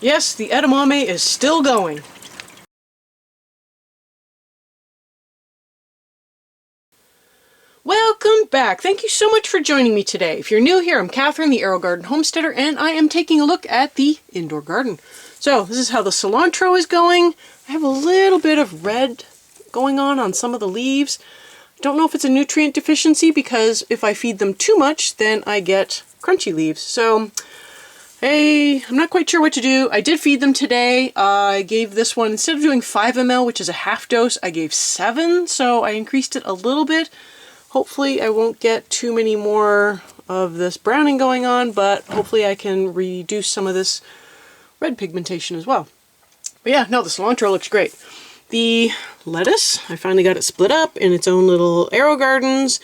Yes, the edamame is still going. Welcome back. Thank you so much for joining me today. If you're new here, I'm Kathryn, the Aerogarden Homesteader, and I am taking a look at the indoor garden. So this is how the cilantro is going. I have a little bit of red going on some of the leaves. Don't know if it's a nutrient deficiency because if I feed them too much, then I get crunchy leaves. So I'm not quite sure what to do. I did feed them today. I gave this one, instead of doing 5 ml, which is a half dose, I gave 7, so I increased it a little bit. Hopefully I won't get too many more of this browning going on, but hopefully I can reduce some of this red pigmentation as well. But yeah, no, the cilantro looks great. The lettuce, I finally got it split up in its own little Aerogardens.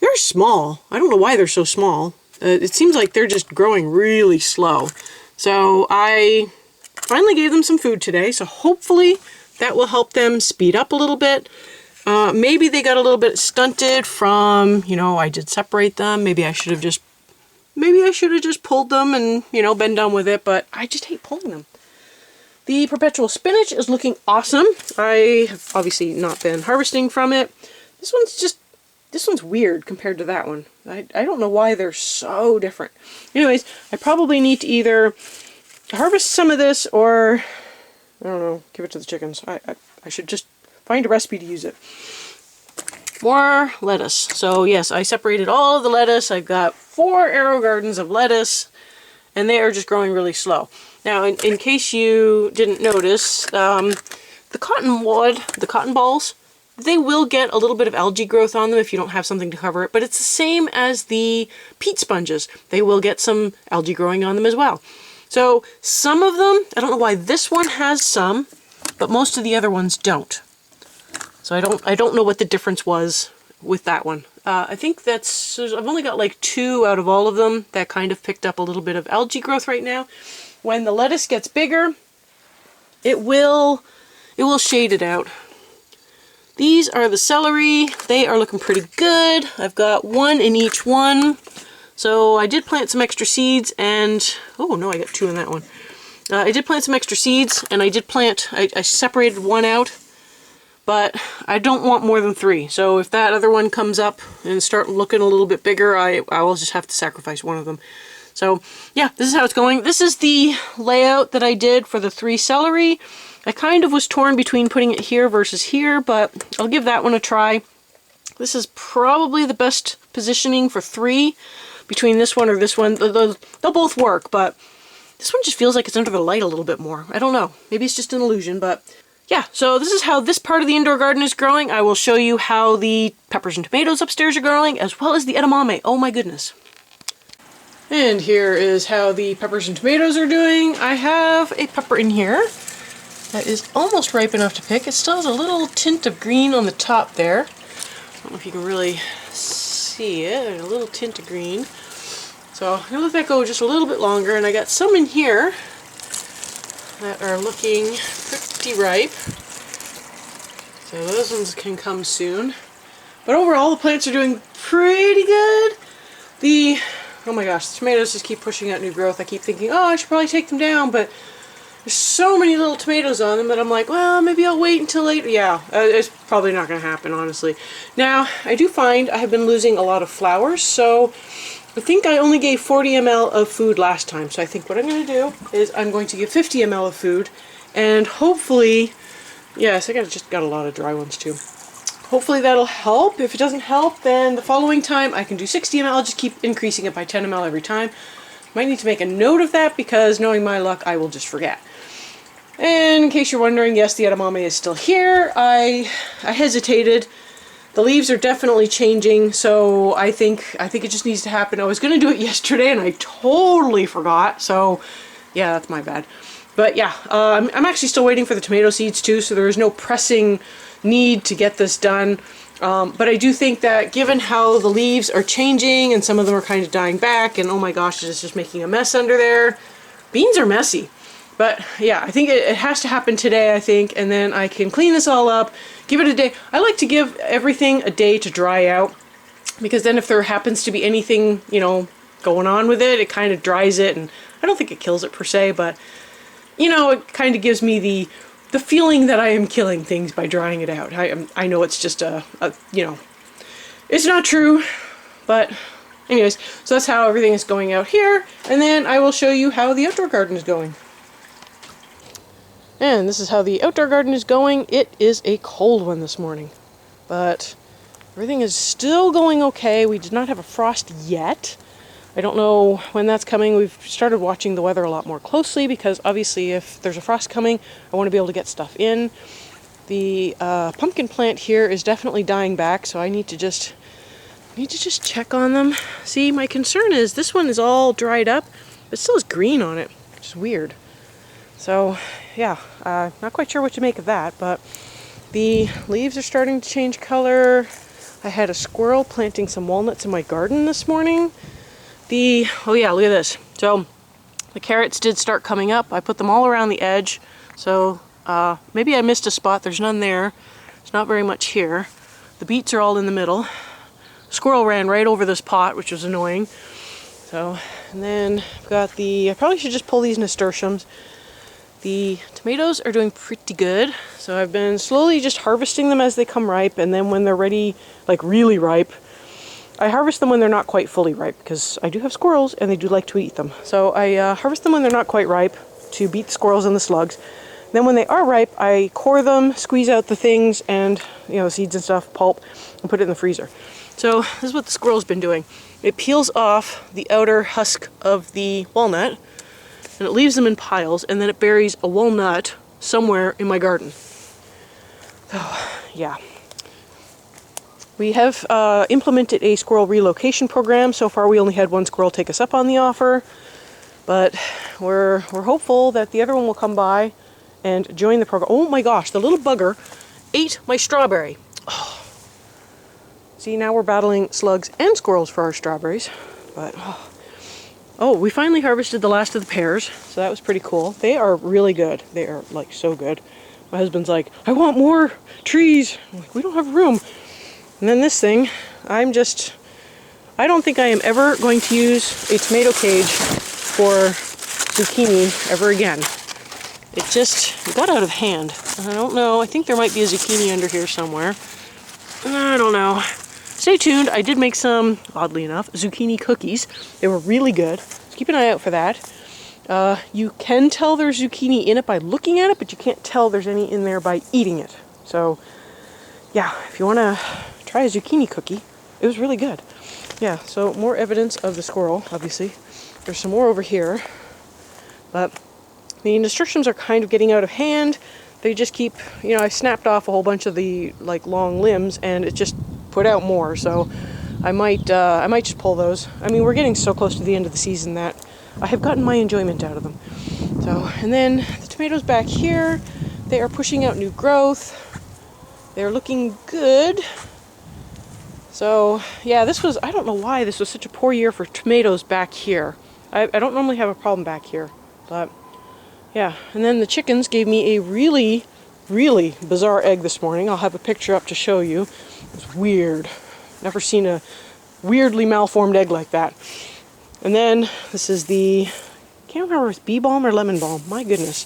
They're small. I don't know why they're so small. It seems like they're just growing really slow. So I finally gave them some food today, so hopefully that will help them speed up a little bit. Maybe they got a little bit stunted from, I did separate them. Maybe I should have just pulled them and, been done with it, but I just hate pulling them. The perpetual spinach is looking awesome. I have obviously not been harvesting from it. This one's weird compared to that one. I don't know why they're so different. Anyways, I probably need to either harvest some of this or, I don't know, give it to the chickens. I should just find a recipe to use it. More lettuce. So yes, I separated all of the lettuce. I've got 4 Aerogardens of lettuce, and they are just growing really slow. Now, in case you didn't notice, the cotton balls, they will get a little bit of algae growth on them if you don't have something to cover it, but it's the same as the peat sponges. They will get some algae growing on them as well. So some of them, I don't know why this one has some, but most of the other ones don't. So I don't know what the difference was with that one. I think I've only got like 2 out of all of them that kind of picked up a little bit of algae growth right now. When the lettuce gets bigger, it will shade it out. These are the celery. They are looking pretty good. I've got 1 in each one. So I did plant some extra seeds and, oh no, I got 2 in that one. I did plant some extra seeds and I separated 1 out. But I don't want more than 3. So if that other one comes up and start looking a little bit bigger, I will just have to sacrifice one of them. So yeah, this is how it's going. This is the layout that I did for the 3 celery. I kind of was torn between putting it here versus here, but I'll give that one a try. This is probably the best positioning for 3 between this one or this one. They'll both work, but this one just feels like it's under the light a little bit more. I don't know. Maybe it's just an illusion, but yeah, so this is how this part of the indoor garden is growing. I will show you how the peppers and tomatoes upstairs are growing, as well as the edamame. Oh my goodness. And here is how the peppers and tomatoes are doing. I have a pepper in here that is almost ripe enough to pick. It still has a little tint of green on the top there. I don't know if you can really see it. There's a little tint of green. So I'm going to let that go just a little bit longer, and I got some in here that are looking pretty ripe. So those ones can come soon. But overall, the plants are doing pretty good. Oh my gosh, the tomatoes just keep pushing out new growth. I keep thinking, oh, I should probably take them down, but there's so many little tomatoes on them that I'm like, well, maybe I'll wait until later. Yeah, it's probably not going to happen, honestly. Now, I do find I have been losing a lot of flowers, so I think I only gave 40 ml of food last time, so I think what I'm going to do is I'm going to give 50 ml of food, and hopefully, yes, I just got a lot of dry ones too. Hopefully that'll help. If it doesn't help, then the following time I can do 60 ml. I'll just keep increasing it by 10 ml every time. Might need to make a note of that because knowing my luck, I will just forget. And in case you're wondering, yes, the edamame is still here. I hesitated. The leaves are definitely changing, so I think it just needs to happen. I was going to do it yesterday and I totally forgot, so yeah, that's my bad. But yeah, I'm actually still waiting for the tomato seeds too, so there is no pressing need to get this done. But I do think that given how the leaves are changing and some of them are kind of dying back, and oh my gosh, it's just making a mess under there. Beans are messy. But yeah, I think it has to happen today, I think, and then I can clean this all up, give it a day. I like to give everything a day to dry out, because then if there happens to be anything, you know, going on with it, it kind of dries it, and I don't think it kills it per se, but you know, it kind of gives me the feeling that I am killing things by drying it out. I know it's just you know, it's not true, but anyways, so that's how everything is going out here, and then I will show you how the outdoor garden is going. And this is how the outdoor garden is going. It is a cold one this morning, but everything is still going okay. We did not have a frost yet. I don't know when that's coming. We've started watching the weather a lot more closely because obviously if there's a frost coming, I want to be able to get stuff in. The pumpkin plant here is definitely dying back, so I need to just check on them. See, my concern is this one is all dried up, but still has green on it, which is weird. So yeah, not quite sure what to make of that, but the leaves are starting to change color. I had a squirrel planting some walnuts in my garden this morning. Oh yeah, look at this. So the carrots did start coming up. I put them all around the edge. So maybe I missed a spot. There's none there. There's not very much here. The beets are all in the middle. Squirrel ran right over this pot, which was annoying. So, and then I've got I probably should just pull these nasturtiums. The tomatoes are doing pretty good. So I've been slowly just harvesting them as they come ripe, and then when they're ready, like really ripe, I harvest them when they're not quite fully ripe, because I do have squirrels and they do like to eat them. So I harvest them when they're not quite ripe to beat the squirrels and the slugs. Then when they are ripe, I core them, squeeze out the things and, you know, seeds and stuff, pulp, and put it in the freezer. So this is what the squirrel's been doing. It peels off the outer husk of the walnut, and it leaves them in piles, and then it buries a walnut somewhere in my garden. So, yeah. We have implemented a squirrel relocation program. So far we only had one squirrel take us up on the offer, but we're hopeful that the other one will come by and join the program. Oh my gosh, the little bugger ate my strawberry. Oh. See, now we're battling slugs and squirrels for our strawberries, but oh, we finally harvested the last of the pears, so that was pretty cool. They are really good. They are like so good. My husband's like, I want more trees. I'm like, we don't have room. And then this thing, I don't think I am ever going to use a tomato cage for zucchini ever again. It got out of hand. I don't know, I think there might be a zucchini under here somewhere. I don't know. Stay tuned, I did make some, oddly enough, zucchini cookies. They were really good, so keep an eye out for that. You can tell there's zucchini in it by looking at it, but you can't tell there's any in there by eating it. So, yeah, if you want to try a zucchini cookie, it was really good. Yeah, so more evidence of the squirrel, obviously. There's some more over here, but the nasturtiums are kind of getting out of hand. They just keep, you know, I snapped off a whole bunch of the like long limbs, and it just put out more. So I might just pull those. I mean, we're getting so close to the end of the season that I have gotten my enjoyment out of them. So, and then the tomatoes back here, they are pushing out new growth. They're looking good. So, yeah, I don't know why this was such a poor year for tomatoes back here. I don't normally have a problem back here, but yeah. And then the chickens gave me a really, really bizarre egg this morning. I'll have a picture up to show you. It was weird. Never seen a weirdly malformed egg like that. And then this is I can't remember if it's bee balm or lemon balm. My goodness.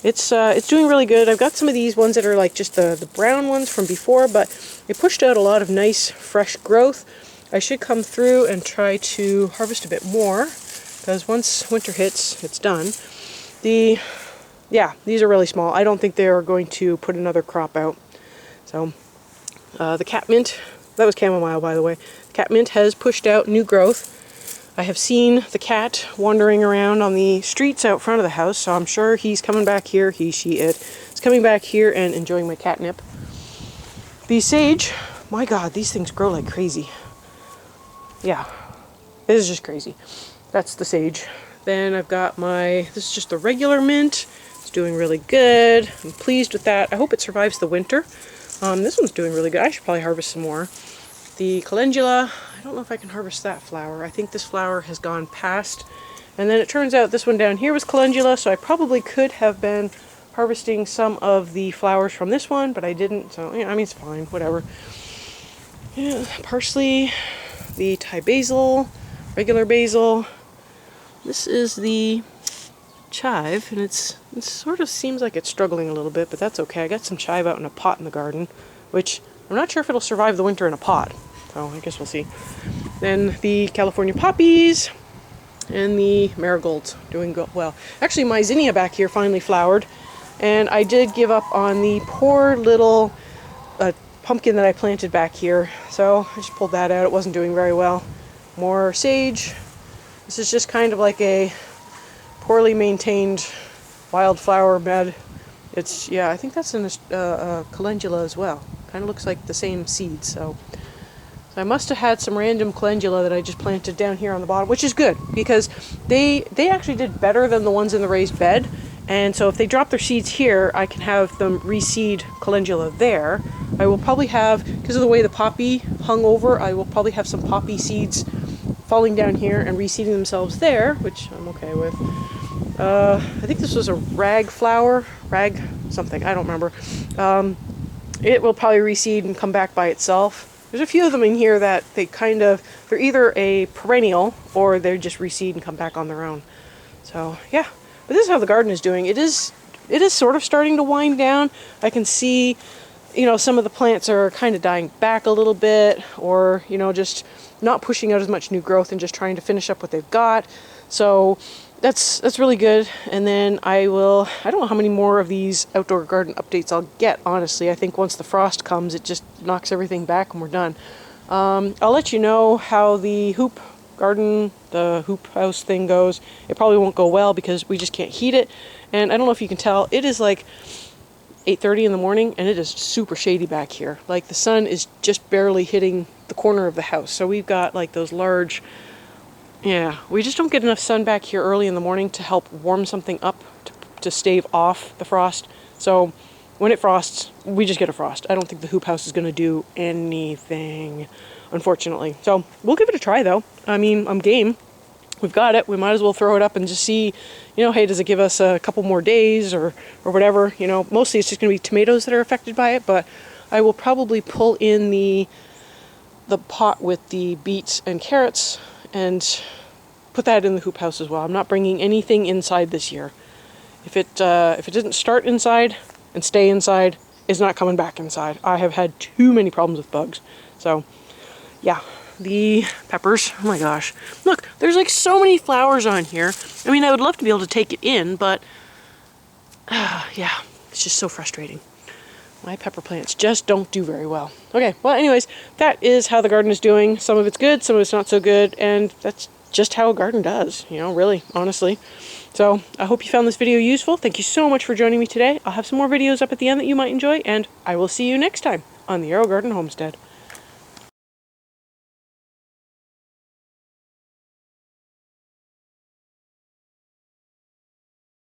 It's doing really good. I've got some of these ones that are like just the brown ones from before, but it pushed out a lot of nice fresh growth. I should come through and try to harvest a bit more, because once winter hits, it's done. Yeah, these are really small. I don't think they are going to put another crop out. So the catmint, that was chamomile by the way, the catmint has pushed out new growth. I have seen the cat wandering around on the streets out front of the house, so I'm sure he's coming back here, he, she, it, is coming back here and enjoying my catnip. The sage, my god, these things grow like crazy. Yeah, this is just crazy. That's the sage. Then I've got this is just the regular mint. It's doing really good. I'm pleased with that. I hope it survives the winter. This one's doing really good. I should probably harvest some more. The calendula, I don't know if I can harvest that flower. I think this flower has gone past. And then it turns out this one down here was calendula, so I probably could have been harvesting some of the flowers from this one, but I didn't. So, yeah, I mean, it's fine, whatever. Yeah, parsley, the Thai basil, regular basil. This is the chive, and it sort of seems like it's struggling a little bit, but that's okay. I got some chive out in a pot in the garden, which I'm not sure if it'll survive the winter in a pot, so I guess we'll see. Then the California poppies and the marigolds doing well. Actually, my zinnia back here finally flowered, and I did give up on the poor little pumpkin that I planted back here, so I just pulled that out. It wasn't doing very well. More sage. This is just kind of like a poorly maintained wildflower bed. It's, yeah, I think that's in a calendula as well. Kind of looks like the same seed, so I must have had some random calendula that I just planted down here on the bottom, which is good because they actually did better than the ones in the raised bed. And so if they drop their seeds here, I can have them reseed calendula there. I will probably have, because of the way the poppy hung over, I will probably have some poppy seeds falling down here and reseeding themselves there, which I'm okay with. I think this was a rag something, I don't remember. It will probably reseed and come back by itself. There's a few of them in here that they're either a perennial or they just reseed and come back on their own. So yeah. But this is how the garden is doing. It is sort of starting to wind down. I can see, some of the plants are kind of dying back a little bit, or, just not pushing out as much new growth and just trying to finish up what they've got. So that's really good. And then I don't know how many more of these outdoor garden updates I'll get, honestly. I think once the frost comes, it just knocks everything back and we're done. I'll let you know how the hoop house thing goes. It probably won't go well because we just can't heat it. And I don't know if you can tell, it is like 8:30 in the morning and it is super shady back here. Like the sun is just barely hitting the corner of the house. So we've got like those large, we just don't get enough sun back here early in the morning to help warm something up to stave off the frost. So when it frosts, we just get a frost. I don't think the hoop house is going to do anything, unfortunately. So we'll give it a try though. I mean, I'm game. We've got it. We might as well throw it up and just see, hey, does it give us a couple more days or whatever? Mostly it's just going to be tomatoes that are affected by it, but I will probably pull in the pot with the beets and carrots and put that in the hoop house as well. I'm not bringing anything inside this year. If it didn't start inside and stay inside, it's not coming back inside. I have had too many problems with bugs. So yeah, the peppers, oh my gosh. Look, there's like so many flowers on here. I mean, I would love to be able to take it in, but yeah, it's just so frustrating. My pepper plants just don't do very well. Okay, well anyways, that is how the garden is doing. Some of it's good, some of it's not so good, and that's just how a garden does, really, honestly. So I hope you found this video useful. Thank you so much for joining me today. I'll have some more videos up at the end that you might enjoy, and I will see you next time on the Aerogarden Homestead.